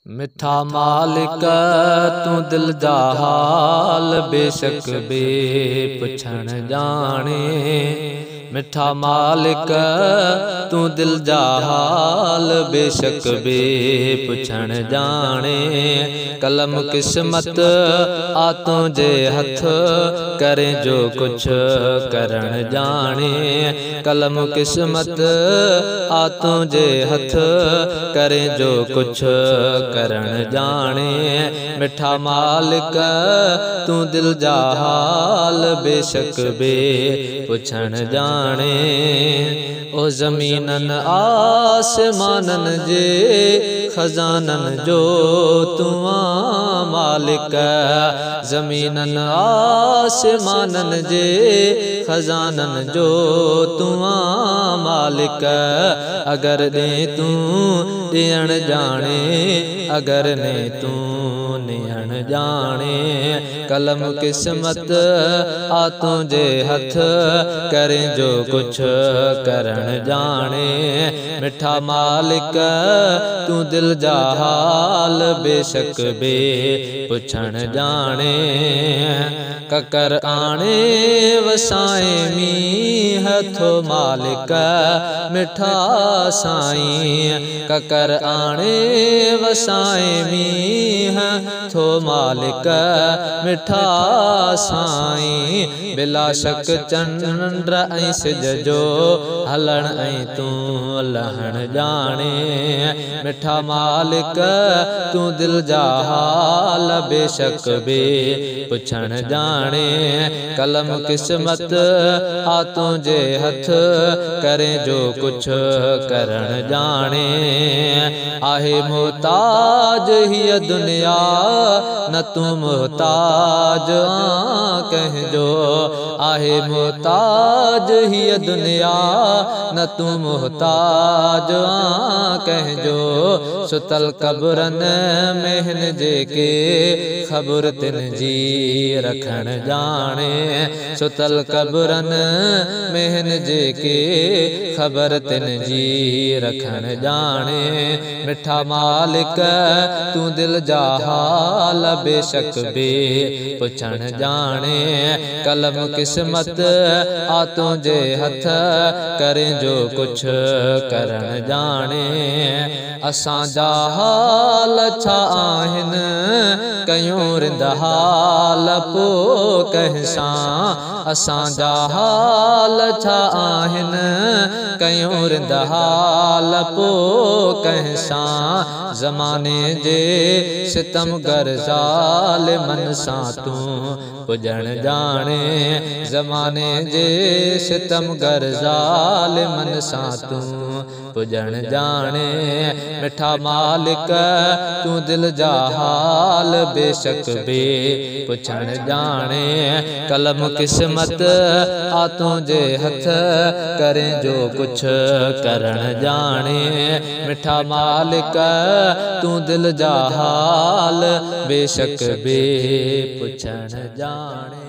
मिठा मालिक तू दिल जा हाल बेशक बे पुछण जाने। मिठा मालिक तू दिल जा हाल बेशक बे पुछण जाने। कलम किस्मत आ तुझे हथ करे जो कुछ करण जाने। कलम किस्मत आ तुझे हथ करे जो कुछ करण जाने। मिठा मालिक तू दिल जा हाल बेशक बे पुछण जाने। ओ ज़मीनन आसमानन जे खजानन जो तू मालिक। ज़मीनन आसमानन जे खजानन जो तू मालिक। अगर दे तू ॾियण जाने, अगर ने तू नियण जाने। कलम किस्मत आ तुझे हथ करे जो कुछ करण जाने। मिठा मालिक तू दिल जा हाल बेशक बे पुछण जाने। ककर आणे वसाए मींह थो मालिक मिठा साईं। ककर आणे वसाए मींह थो मालिक मिठा साईं। बिला शक चंद्र ऐं सिज जो हलण ऐं तू लहण जाने। मिठा मालिक तू दिल जा हाल बेशक बे पुछण जाने। कलम किस्मत आ तुझे हथ करे जो कुछ करण जाने। आहे मोहताज हिय दुनिया न तू मोहताज कहजो। आहे मोहताज हिय दुनिया न तू मोहताज कहजो। सुतल कब्रन में हिन जेके ख़बर तिन जी रखण जाने। सुतल कब्रन में हिन जेके ख़बर तिन जी रखण जाने। मिठा मालिक तू दिल जा हाल बेशक बे पुछण जाने। कलम किस्मत आ तुझे हथ करे जो कुछ करण जाने। असां जा हाल छा आहिनि कयूं रिंद हाल पो कंहिंसां। असां जा हाल छा आहिनि कयूं रिंद हाल पो कंहिंसां। ज़माने जे सितमगर ज़ालिमन सां तू पुॼण जाने। ज़माने जे सितमगर ज़ालिमन सां तू पुॼण जाने। मिठा मालिक तू दिल जा हाल बेशक बे पुछण जाने। कलम किस्मत आ तुझे हथ करे जो कुछ करण जाने। मिठा मालिक तू दिल जा हाल बेशक बे पुछण जाने।